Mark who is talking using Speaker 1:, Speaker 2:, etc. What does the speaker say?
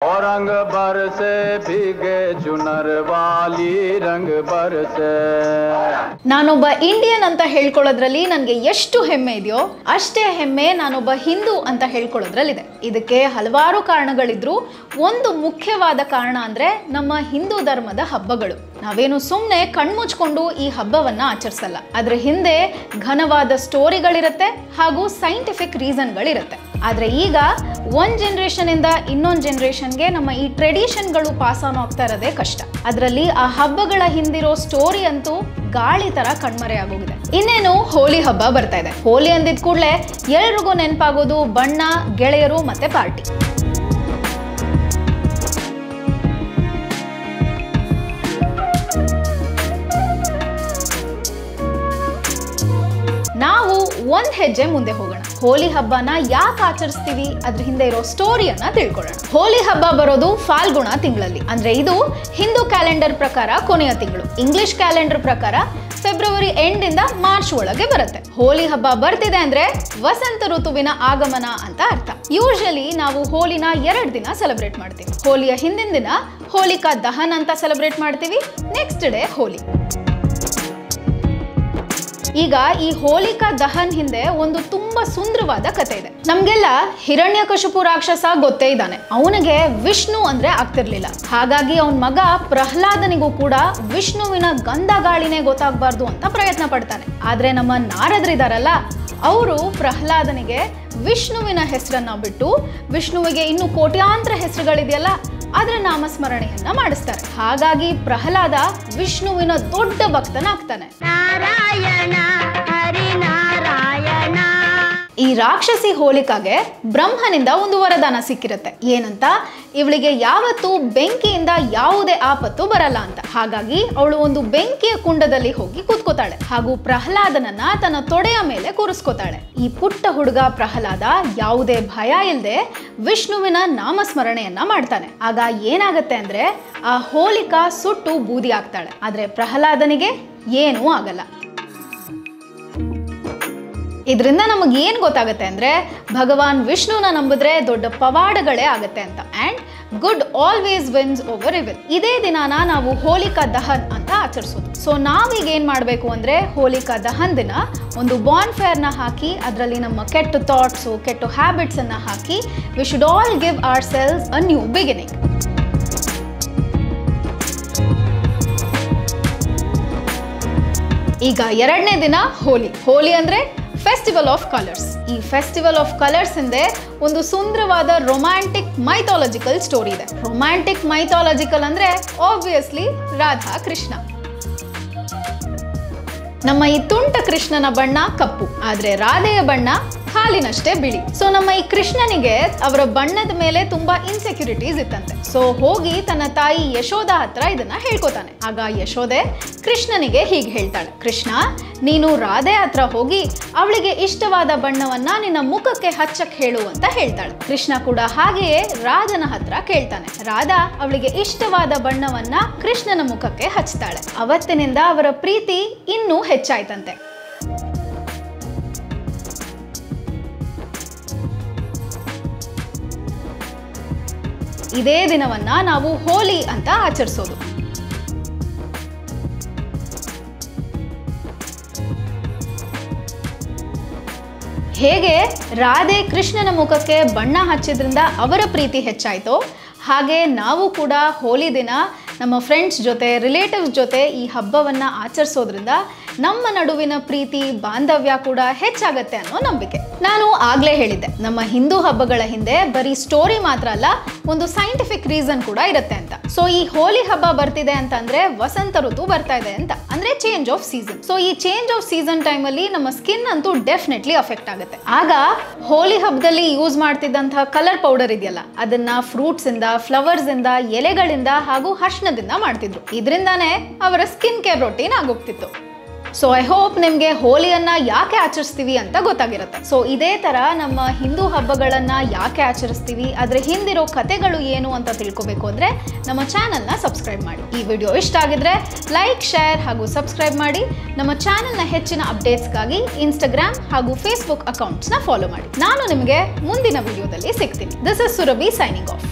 Speaker 1: और रंग बरसे भीगे चुनर वाली रंग बरसे
Speaker 2: ನಾನೊಬ್ಬ ಇಂಡಿಯನ್ ಅಂತ ಹೇಳ್ಕೊಳ್ಳೋದ್ರಲ್ಲಿ ನನಗೆ ಎಷ್ಟು ಹೆಮ್ಮೆ ಇದೆಯೋ ಅಷ್ಟೇ ಹೆಮ್ಮೆ ನಾನೊಬ್ಬ ಹಿಂದೂ ಅಂತ ಹೇಳ್ಕೊಳ್ಳೋದ್ರಲ್ಲಿದೆ. ಇದಕ್ಕೆ ಹಲವಾರು ಕಾರಣಗಳಿದ್ರು ಒಂದು ಮುಖ್ಯವಾದ ಕಾರಣ ಅಂದ್ರೆ ನಮ್ಮ ಹಿಂದೂ ಧರ್ಮದ ಹಬ್ಬಗಳು. ನಾವೇನು ಸುಮ್ಮನೆ ಕಣ್ಮುಚ್ಕೊಂಡು ಈ ಹಬ್ಬವನ್ನ ಆಚರಿಸಲ್ಲ. ಅದ್ರ ಹಿಂದೆ ಘನವಾದ ಸ್ಟೋರಿಗಳಿರುತ್ತೆ ಹಾಗೂ ಸೈಂಟಿಫಿಕ್ ರೀಸನ್ಗಳಿರುತ್ತೆ. ಆದ್ರೆ ಈಗ ಒಂದ್ ಜನರೇಷನ್ ಇಂದ ಇನ್ನೊಂದು ಜನರೇಷನ್ಗೆ ನಮ್ಮ ಈ ಟ್ರೆಡಿಷನ್ಗಳು ಪಾಸ್ ಆನ್ ಆಗ್ತಾ ಇರೋದೇ ಕಷ್ಟ. ಅದರಲ್ಲಿ ಆ ಹಬ್ಬಗಳ ಹಿಂದಿರೋ ಸ್ಟೋರಿ ಅಂತೂ ಗಾಳಿ ತರ ಕಣ್ಮರೆ ಆಗೋಗಿದೆ. ಇನ್ನೇನು ಹೋಲಿ ಹಬ್ಬ ಬರ್ತಾ ಇದೆ. ಹೋಲಿ ಅಂದಿದ್ ಕೂಡಲೇ ಎಲ್ರಿಗೂ ನೆನಪಾಗೋದು ಬಣ್ಣ, ಗೆಳೆಯರು ಮತ್ತೆ ಪಾರ್ಟಿ. ನಾವು ಒಂದ್ ಹೆಜ್ಜೆ ಮುಂದೆ ಹೋಗೋಣ. ಹೋಲಿ ಹಬ್ಬನ ಯಾಕೆ ಆಚರಿಸ್ತೀವಿ, ಅದ್ರ ಹಿಂದೆ ಇರೋ ಸ್ಟೋರಿಯನ್ನ ತಿಳ್ಕೊಳ್ಳೋಣ. ಹೋಲಿ ಹಬ್ಬ ಬರೋದು ಫಾಲ್ಗುಣ ತಿಂಗಳಲ್ಲಿ, ಅಂದ್ರೆ ಇದು ಹಿಂದೂ ಕ್ಯಾಲೆಂಡರ್ ಪ್ರಕಾರ ಕೊನೆಯ ತಿಂಗಳು. ಇಂಗ್ಲಿಷ್ ಕ್ಯಾಲೆಂಡರ್ ಪ್ರಕಾರ ಫೆಬ್ರವರಿ ಎಂಡ್ ಇಂದ ಮಾರ್ಚ್ ಒಳಗೆ ಬರುತ್ತೆ. ಹೋಲಿ ಹಬ್ಬ ಬರ್ತಿದೆ ಅಂದ್ರೆ ವಸಂತ ಋತುವಿನ ಆಗಮನ ಅಂತ ಅರ್ಥ. ಯೂಶಲಿ ನಾವು ಹೋಲಿನ 2 ದಿನ ಸೆಲೆಬ್ರೇಟ್ ಮಾಡ್ತೀವಿ. ಹೋಲಿಯ ಹಿಂದಿನ ದಿನ ಹೋಲಿಕಾ ದಹನ್ ಅಂತ ಸೆಲೆಬ್ರೇಟ್ ಮಾಡ್ತೀವಿ. ನೆಕ್ಸ್ಟ್ ಡೇ ಹೋಲಿ. ಈಗ ಈ ಹೋಲಿಕಾ ದಹನ್ ಹಿಂದೆ ಒಂದು ತುಂಬಾ ಸುಂದರವಾದ ಕಥೆ ಇದೆ. ನಮ್ಗೆಲ್ಲ ಹಿರಣ್ಯಕಶಿಪು ರಾಕ್ಷಸ ಗೊತ್ತೇ ಇದ್ದಾನೆ. ಅವನಿಗೆ ವಿಷ್ಣು ಅಂದ್ರೆ ಆಗ್ತಿರ್ಲಿಲ್ಲ. ಹಾಗಾಗಿ ಅವನ ಮಗ ಪ್ರಹ್ಲಾದನಿಗೂ ಕೂಡ ವಿಷ್ಣುವಿನ ಗಂಧ ಗಾಳಿನೇ ಗೊತ್ತಾಗಬಾರ್ದು ಅಂತ ಪ್ರಯತ್ನ ಪಡ್ತಾನೆ. ಆದ್ರೆ ನಮ್ಮ ನಾರದರಿದಾರಲ್ಲ, ಅವರು ಪ್ರಹ್ಲಾದನಿಗೆ ವಿಷ್ಣುವಿನ ಹೆಸರನ್ನ ಬಿಟ್ಟು ವಿಷ್ಣುವಿಗೆ ಇನ್ನು ಕೋಟ್ಯಾಂತರ ಹೆಸರುಗಳಿದೆಯಲ್ಲ ಅದರ ನಾಮಸ್ಮರಣೆಯನ್ನ ಮಾಡಿಸ್ತಾರೆ. ಹಾಗಾಗಿ ಪ್ರಹ್ಲಾದ ವಿಷ್ಣುವಿನ ದೊಡ್ಡ ಭಕ್ತನಾಗ್ತಾನೆ. ಈ ರಾಕ್ಷಸಿ ಹೋಲಿಕಾಗೆ ಬ್ರಹ್ಮನಿಂದ ಒಂದು ವರದಾನ ಸಿಕ್ಕಿರುತ್ತೆ. ಏನಂತ, ಇವಳಿಗೆ ಯಾವತ್ತೂ ಬೆಂಕಿಯಿಂದ ಯಾವುದೇ ಆಪತ್ತು ಬರಲ್ಲ ಅಂತ. ಹಾಗಾಗಿ ಅವಳು ಒಂದು ಬೆಂಕಿಯ ಕುಂಡದಲ್ಲಿ ಹೋಗಿ ಕೂತ್ಕೋತಾಳೆ ಹಾಗೂ ಪ್ರಹ್ಲಾದನನ್ನ ತನ್ನ ತೊಡೆಯ ಮೇಲೆ ಕೂರಿಸ್ಕೋತಾಳೆ. ಈ ಪುಟ್ಟ ಹುಡುಗ ಪ್ರಹ್ಲಾದ ಯಾವುದೇ ಭಯ ಇಲ್ಲದೆ ವಿಷ್ಣುವಿನ ನಾಮಸ್ಮರಣೆಯನ್ನ ಮಾಡ್ತಾನೆ. ಆಗ ಏನಾಗತ್ತೆ ಅಂದ್ರೆ ಆ ಹೋಲಿಕಾ ಸುಟ್ಟು ಬೂದಿ ಆಗ್ತಾಳೆ. ಆದ್ರೆ ಪ್ರಹ್ಲಾದನಿಗೆ ಏನೂ ಆಗಲ್ಲ. ಇದರಿಂದ ನಮಗೆ ಏನ್ ಗೊತ್ತಾಗುತ್ತೆ ಅಂದ್ರೆ ಭಗವಾನ್ ವಿಷ್ಣುನ ನಂಬಿದ್ರೆ ದೊಡ್ಡ ಪವಾಡಗಳೇ ಆಗತ್ತೆ ಅಂತ. And good always wins over evil. ಇದೇ ದಿನಾನ ನಾವು ಹೋಲಿಕಾ ದಹನ್ ಅಂತ ಆಚರಿಸೋದು. ಸೊ ನಾವೀಗ ಏನ್ ಮಾಡ್ಬೇಕು ಅಂದ್ರೆ ಹೋಲಿಕಾ ದಹನ್ ದಿನ ಒಂದು ಬಾನ್ ಫೇರ್ ನ ಹಾಕಿ ಅದರಲ್ಲಿ ನಮ್ಮ ಕೆಟ್ಟ ಥಾಟ್ಸ್, ಕೆಟ್ಟ ಹ್ಯಾಬಿಟ್ಸ್ ಅನ್ನ ಹಾಕಿ we should all give ourselves a new beginning. ಈಗ 2ನೇ ದಿನ ಹೋಲಿ. ಹೋಲಿ ಅಂದ್ರೆ ಫೆಸ್ಟಿವಲ್ ಆಫ್ ಕಲರ್ಸ್. ಈ ಫೆಸ್ಟಿವಲ್ ಆಫ್ ಕಲರ್ಸ್ ಹಿಂದೆ ಒಂದು ಸುಂದರವಾದ ರೊಮ್ಯಾಂಟಿಕ್ ಮೈಥಾಲಜಿಕಲ್ ಸ್ಟೋರಿ ಇದೆ. ರೊಮ್ಯಾಂಟಿಕ್ ಮೈಥಾಲಜಿಕಲ್ ಅಂದ್ರೆ ಆಬ್ವಿಯಸ್ಲಿ ರಾಧಾ ಕೃಷ್ಣ. ನಮ್ಮ ಈ ತುಂಟ ಕೃಷ್ಣನ ಬಣ್ಣ ಕಪ್ಪು, ಆದ್ರೆ ರಾಧೆಯ ಬಣ್ಣ ಹಾಲಿನಷ್ಟೇ ಬಿಳಿ. ಸೊ ನಮ್ಮ ಈ ಕೃಷ್ಣನಿಗೆ ಅವರ ಬಣ್ಣದ ಮೇಲೆ ತುಂಬಾ ಇನ್ಸೆಕ್ಯೂರಿಟೀಸ್ ಇತ್ತಂತೆ. ಸೊ ಹೋಗಿ ತನ್ನ ತಾಯಿ ಯಶೋಧ ಹತ್ರ ಇದನ್ನ ಹೇಳ್ಕೊತಾನೆ. ಆಗ ಯಶೋದೆ ಕೃಷ್ಣನಿಗೆ ಹೀಗೆ ಹೇಳ್ತಾಳೆ, ಕೃಷ್ಣ ನೀನು ರಾಧೆ ಹತ್ರ ಹೋಗಿ ಅವಳಿಗೆ ಇಷ್ಟವಾದ ಬಣ್ಣವನ್ನ ನಿನ್ನ ಮುಖಕ್ಕೆ ಹಚ್ಚಕ್ ಹೇಳು ಅಂತ ಹೇಳ್ತಾಳೆ. ಕೃಷ್ಣ ಕೂಡ ಹಾಗೆಯೇ ರಾಧನ ಹತ್ರ ಕೇಳ್ತಾನೆ. ರಾಧಾ ಅವಳಿಗೆ ಇಷ್ಟವಾದ ಬಣ್ಣವನ್ನ ಕೃಷ್ಣನ ಮುಖಕ್ಕೆ ಹಚ್ತಾಳೆ. ಅವತ್ತಿನಿಂದ ಅವರ ಪ್ರೀತಿ ಇನ್ನೂ ಹೆಚ್ಚಾಯ್ತಂತೆ. ಇದೇ ದಿನವನ್ನ ನಾವು ಹೋಲಿ ಅಂತ ಆಚರಿಸೋದು. ಹೇಗೆ ರಾಧೆ ಕೃಷ್ಣನ ಮುಖಕ್ಕೆ ಬಣ್ಣ ಹಚ್ಚಿದ್ರಿಂದ ಅವರ ಪ್ರೀತಿ ಹೆಚ್ಚಾಯ್ತೋ ಹಾಗೆ ನಾವು ಕೂಡ ಹೋಲಿ ದಿನ ನಮ್ಮ ಫ್ರೆಂಡ್ಸ್ ಜೊತೆ, ರಿಲೇಟಿವ್ಸ್ ಜೊತೆ ಈ ಹಬ್ಬವನ್ನ ಆಚರಿಸೋದ್ರಿಂದ ನಮ್ಮ ನಡುವಿನ ಪ್ರೀತಿ, ಬಾಂಧವ್ಯ ಕೂಡ ಹೆಚ್ಚಾಗತ್ತೆ ಅನ್ನೋ ನಂಬಿಕೆ. ನಾನು ಆಗ್ಲೇ ಹೇಳಿದ್ದೆ, ನಮ್ಮ ಹಿಂದೂ ಹಬ್ಬಗಳ ಹಿಂದೆ ಬರೀ ಸ್ಟೋರಿ ಮಾತ್ರ ಅಲ್ಲ, ಒಂದು ಸೈಂಟಿಫಿಕ್ ರೀಸನ್ ಕೂಡ ಇರುತ್ತೆ ಅಂತ. ಸೊ ಈ ಹೋಲಿ ಹಬ್ಬ ಬರ್ತಿದೆ ಅಂತಂದ್ರೆ ವಸಂತ ಋತು ಬರ್ತಾ ಇದೆ ಅಂತ, ಅಂದ್ರೆ ಚೇಂಜ್ ಆಫ್ ಸೀಸನ್. ಸೊ ಈ ಚೇಂಜ್ ಆಫ್ ಸೀಸನ್ ಟೈಮ್ ಅಲ್ಲಿ ನಮ್ಮ ಸ್ಕಿನ್ ಅಂತೂ ಡೆಫಿನೆಟ್ಲಿ ಅಫೆಕ್ಟ್ ಆಗುತ್ತೆ. ಆಗ ಹೋಲಿ ಹಬ್ಬದಲ್ಲಿ ಯೂಸ್ ಮಾಡ್ತಿದ್ದಂತಹ ಕಲರ್ ಪೌಡರ್ ಇದೆಯಲ್ಲ, ಅದನ್ನ ಫ್ರೂಟ್ಸ್ ಇಂದ, ಫ್ಲವರ್ಸ್ ಇಂದ, ಎಲೆಗಳಿಂದ ಹಾಗೂ ಅರ್ಶಿಣದಿಂದ ಮಾಡ್ತಿದ್ರು. ಇದರಿಂದಾನೇ ಅವರ ಸ್ಕಿನ್ ಕೇರ್ ರೊಟೀನ್ ಆಗೋಗ್ತಿತ್ತು. ಸೊ ಐ ಹೋಪ್ ನಿಮಗೆ ಹೋಲಿಯನ್ನ ಯಾಕೆ ಆಚರಿಸ್ತೀವಿ ಅಂತ ಗೊತ್ತಾಗಿರುತ್ತೆ. ಸೊ ಇದೇ ತರ ನಮ್ಮ ಹಿಂದೂ ಹಬ್ಬಗಳನ್ನ ಯಾಕೆ ಆಚರಿಸ್ತೀವಿ, ಅದ್ರ ಹಿಂದಿರೋ ಕಥೆಗಳು ಏನು ಅಂತ ತಿಳ್ಕೊಬೇಕು ಅಂದ್ರೆ ನಮ್ಮ ಚಾನೆಲ್ನ ಸಬ್ಸ್ಕ್ರೈಬ್ ಮಾಡಿ. ಈ ವಿಡಿಯೋ ಇಷ್ಟ ಆಗಿದ್ರೆ ಲೈಕ್, ಶೇರ್ ಹಾಗೂ ಸಬ್ಸ್ಕ್ರೈಬ್ ಮಾಡಿ. ನಮ್ಮ ಚಾನೆಲ್ನ ಹೆಚ್ಚಿನ ಅಪ್ಡೇಟ್ಸ್ಗಾಗಿ ಇನ್ಸ್ಟಾಗ್ರಾಮ್ ಹಾಗೂ ಫೇಸ್ಬುಕ್ ಅಕೌಂಟ್ಸ್ನ ಫಾಲೋ ಮಾಡಿ. ನಾನು ನಿಮಗೆ ಮುಂದಿನ ವಿಡಿಯೋದಲ್ಲಿ ಸಿಗ್ತೀನಿ. This is Surabhi signing off.